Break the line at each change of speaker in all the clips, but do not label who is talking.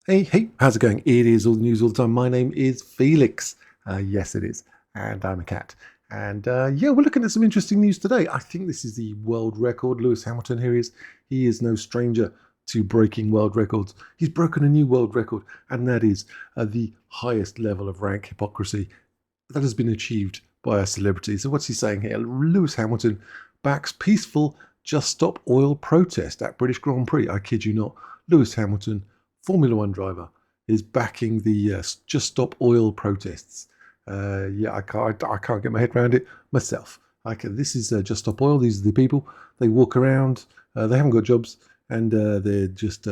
Hey, how's it going? It is all the news all the time. My name is Felix. Yes, it is. And I'm a cat. And yeah, we're looking at some interesting news today. I think this is the world record. Lewis Hamilton, here he is. He is no stranger to breaking world records. He's broken a new world record, and that is the highest level of rank hypocrisy that has been achieved by a celebrity. So what's he saying here? Lewis Hamilton backs peaceful Just Stop Oil protest at British Grand Prix. I kid you not. Lewis Hamilton, Formula One driver, is backing the Just Stop Oil protests. Yeah, I can't get my head around it myself. This is Just Stop Oil. These are the people. They walk around. They haven't got jobs, and they're just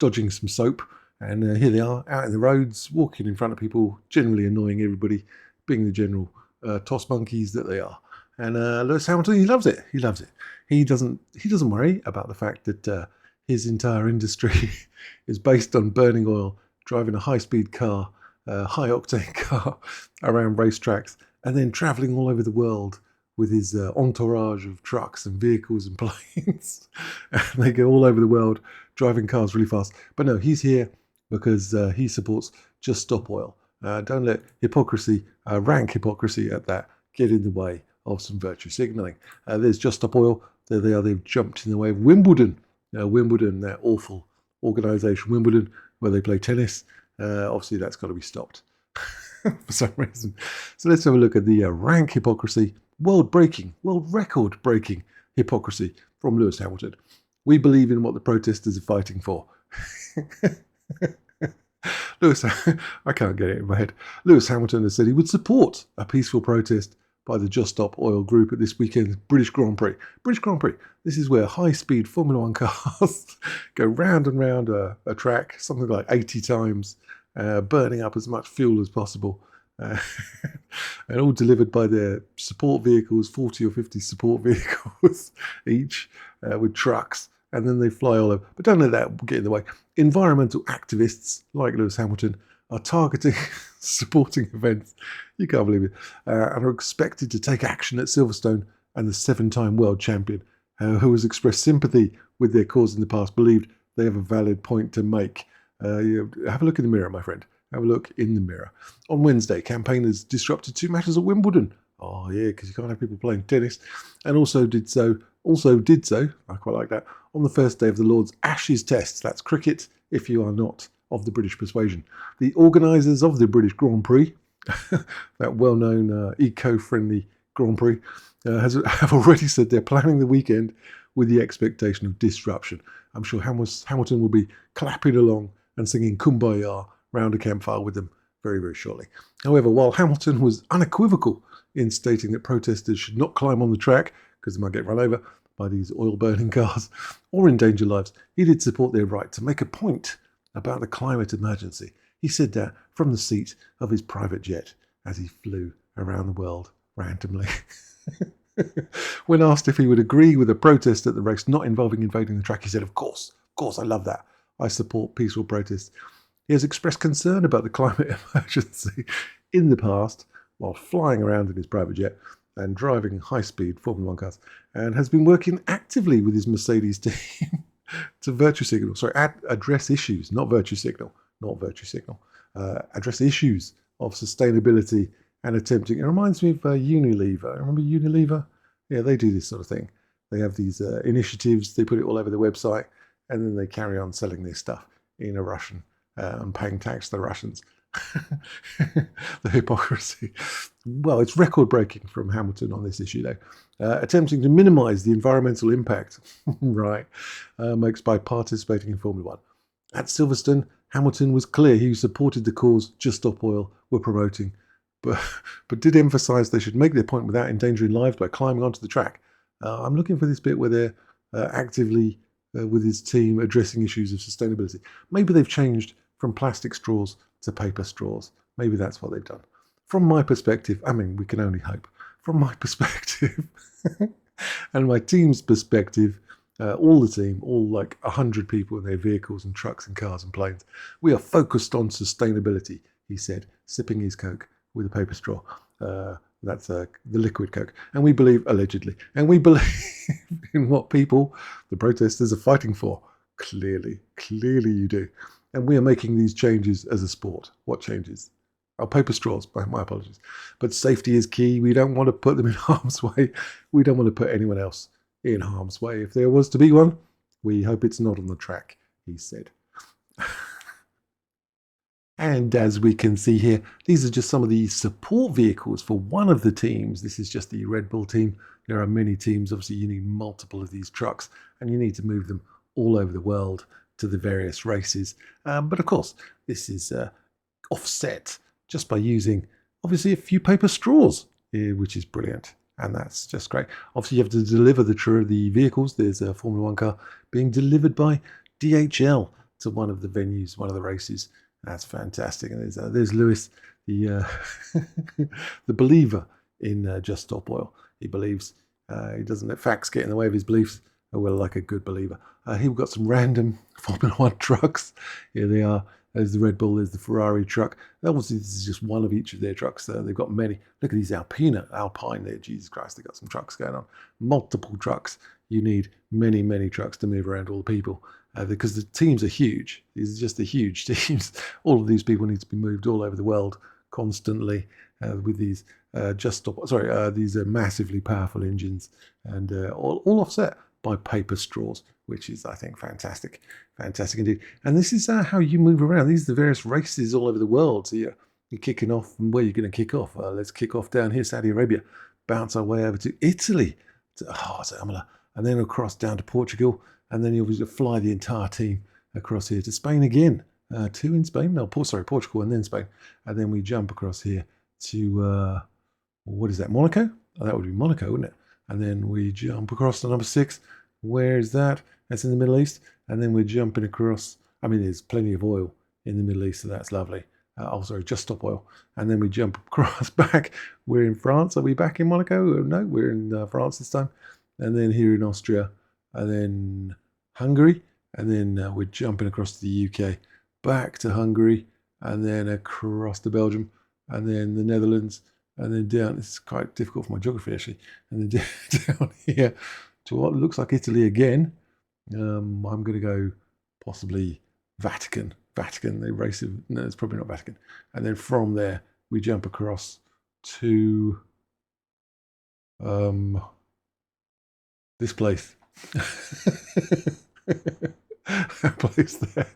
dodging some soap. And here they are out in the roads, walking in front of people, generally annoying everybody, being the general toss monkeys that they are. And Lewis Hamilton, he loves it. He loves it. He doesn't worry about the fact that his entire industry is based on burning oil, driving a high-speed car, high-octane car around racetracks, and then traveling all over the world with his entourage of trucks and vehicles and planes. And they go all over the world driving cars really fast. But no, he's here because he supports Just Stop Oil. Don't let hypocrisy, rank hypocrisy at that, get in the way of some virtue signalling. There's Just Stop Oil. There they are. They've jumped in the way of Wimbledon. Wimbledon, that awful organisation, Wimbledon, where they play tennis. Obviously, that's got to be stopped for some reason. So let's have a look at the rank hypocrisy, world record breaking hypocrisy from Lewis Hamilton. We believe in what the protesters are fighting for. I can't get it in my head. Lewis Hamilton has said he would support a peaceful protest by the Just Stop Oil group at this weekend's British Grand Prix. British Grand Prix. This is where high-speed Formula One cars go round and round a track, something like 80 times, burning up as much fuel as possible, and all delivered by their support vehicles, 40 or 50 support vehicles each, with trucks, and then they fly all over. But don't let that get in the way. Environmental activists like Lewis Hamilton are targeting sporting events, you can't believe it, and are expected to take action at Silverstone, and the 7-time world champion, who has expressed sympathy with their cause in the past, believed they have a valid point to make. Have a look in the mirror, my friend. Have a look in the mirror. On Wednesday, campaigners disrupted 2 matches at Wimbledon. Oh yeah, because you can't have people playing tennis. And also did so, I quite like that, on the first day of the Lord's Ashes Test. That's cricket, if you are not of the British persuasion. The organisers of the British Grand Prix, that well-known eco-friendly Grand Prix, have already said they're planning the weekend with the expectation of disruption. I'm sure Hamilton will be clapping along and singing Kumbaya round a campfire with them very, very shortly. However, while Hamilton was unequivocal in stating that protesters should not climb on the track because they might get run over by these oil-burning cars or endanger lives, he did support their right to make a point about the climate emergency. He said that from the seat of his private jet as he flew around the world randomly. When asked if he would agree with a protest at the race not involving invading the track, he said, of course, I love that. I support peaceful protests. He has expressed concern about the climate emergency in the past while flying around in his private jet and driving high-speed Formula One cars, and has been working actively with his Mercedes team to address issues, address issues of sustainability and attempting. It reminds me of Unilever. Remember Unilever? Yeah, they do this sort of thing. They have these initiatives, they put it all over their website, and then they carry on selling their stuff in a Russian and paying tax to the Russians. The hypocrisy. Well, it's record-breaking from Hamilton on this issue, though. Attempting to minimise the environmental impact, right, makes by participating in Formula One. At Silverstone, Hamilton was clear he supported the cause Just Stop Oil were promoting, but did emphasise they should make their point without endangering lives by climbing onto the track. I'm looking for this bit where they're actively, with his team, addressing issues of sustainability. Maybe they've changed from plastic straws to paper straws. Maybe that's what they've done. From my perspective, I mean, we can only hope. From my perspective and my team's perspective, all the team, all like 100 people in their vehicles and trucks and cars and planes, we are focused on sustainability, he said, sipping his Coke with a paper straw. That's the liquid Coke. And we believe, allegedly, in what people, the protesters, are fighting for. Clearly you do. And we are making these changes as a sport. What changes? Oh, paper straws, my apologies. But safety is key. We don't want to put them in harm's way. We don't want to put anyone else in harm's way. If there was to be one, we hope it's not on the track, he said. And as we can see here, these are just some of the support vehicles for one of the teams. This is just the Red Bull team. There are many teams. Obviously, you need multiple of these trucks, and you need to move them all over the world to the various races. But of course, this is offset just by using, obviously, a few paper straws, which is brilliant. And that's just great. Obviously, you have to deliver the vehicles. There's a Formula One car being delivered by DHL to one of the venues, one of the races. That's fantastic. And there's Lewis, the the believer in Just Stop Oil. He believes. He doesn't let facts get in the way of his beliefs. Well, like a good believer. Here we've got some random Formula One trucks. Here they are. There's the Red Bull, there's the Ferrari truck. Obviously, this is just one of each of their trucks. They've got many. Look at these Alpine there. Jesus Christ, they've got some trucks going on. Multiple trucks. You need many, many trucks to move around all the people because the teams are huge. These are just the huge teams. All of these people need to be moved all over the world constantly with these these massively powerful engines and all offset by paper straws, which is, I think, fantastic. Fantastic indeed. And this is how you move around. These are the various races all over the world. So you're kicking off, and where you're going to kick off? Let's kick off down here, Saudi Arabia, bounce our way over to Italy, and then across down to Portugal, and then you'll fly the entire team across here to Spain again. Two in Spain? No, Portugal and then Spain. And then we jump across here to, what is that, Monaco? Oh, that would be Monaco, wouldn't it? And then we jump across to number 6. Where is that? That's in the Middle East. And then we're jumping across. I mean, there's plenty of oil in the Middle East, so that's lovely. Just Stop Oil. And then we jump across back. We're in France. Are we back in Monaco? No, we're in France this time. And then here in Austria. And then Hungary. And then we're jumping across to the UK. Back to Hungary. And then across to Belgium. And then the Netherlands. And then down. This is quite difficult for my geography, actually. And then down here to what looks like Italy again. I'm going to go possibly Vatican. The race of, no, it's probably not Vatican. And then from there, we jump across to this place. That place there.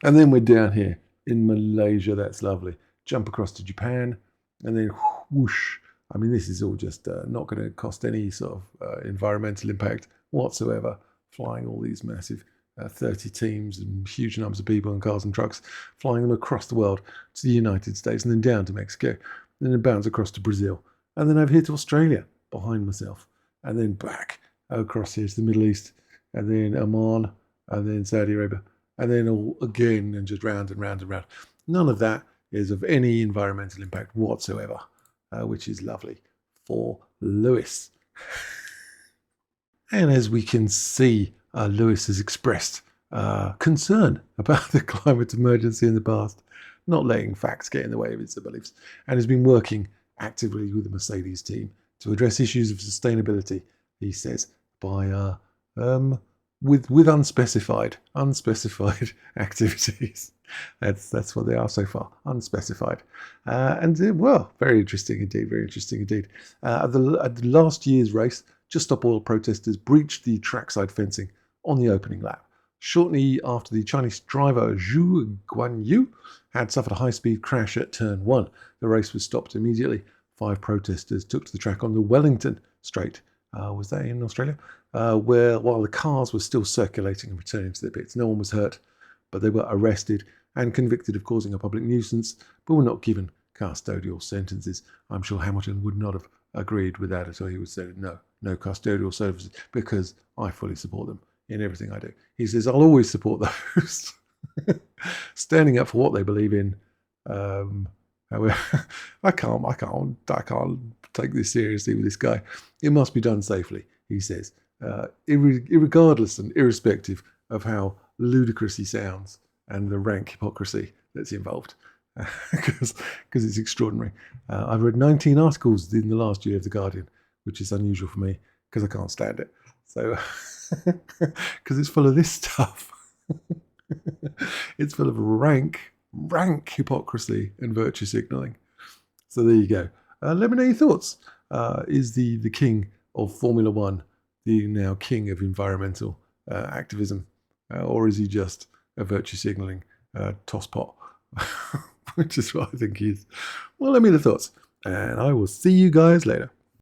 And then we're down here in Malaysia. That's lovely. Jump across to Japan. And then whoosh. I mean, this is all just not going to cost any sort of environmental impact whatsoever. Flying all these massive 30 teams and huge numbers of people and cars and trucks, flying them across the world to the United States and then down to Mexico, and then bounce across to Brazil, and then over here to Australia behind myself, and then back across here to the Middle East, and then Oman, and then Saudi Arabia, and then all again and just round and round and round. None of that is of any environmental impact whatsoever, which is lovely for Lewis. And as we can see, Lewis has expressed concern about the climate emergency in the past, not letting facts get in the way of his beliefs, and has been working actively with the Mercedes team to address issues of sustainability, he says, by with unspecified activities. That's what they are so far, unspecified. Well, very interesting indeed, very interesting indeed. At the last year's race, Just Stop Oil protesters breached the trackside fencing on the opening lap, shortly after the Chinese driver Zhu Guanyu had suffered a high-speed crash at turn 1. The race was stopped immediately. 5 protesters took to the track on the Wellington Straight. Was that in Australia? While the cars were still circulating and returning to their pits. No one was hurt, but they were arrested and convicted of causing a public nuisance, but were not given custodial sentences. I'm sure Hamilton would not have agreed with that, so he would say no custodial services, because I fully support them in everything I do. He says, I'll always support those standing up for what they believe in. However, I can't take this seriously with this guy. It must be done safely, he says, irregardless and irrespective of how ludicrous he sounds and the rank hypocrisy that's involved, because it's extraordinary. I've read 19 articles in the last year of The Guardian, which is unusual for me because I can't stand it. So, because it's full of this stuff. It's full of rank hypocrisy and virtue signalling. So there you go. Let me know your thoughts. Is the king of Formula One the now king of environmental activism? Or is he just a virtue signalling tosspot? Which is what I think he is. Well, let me know the thoughts. And I will see you guys later.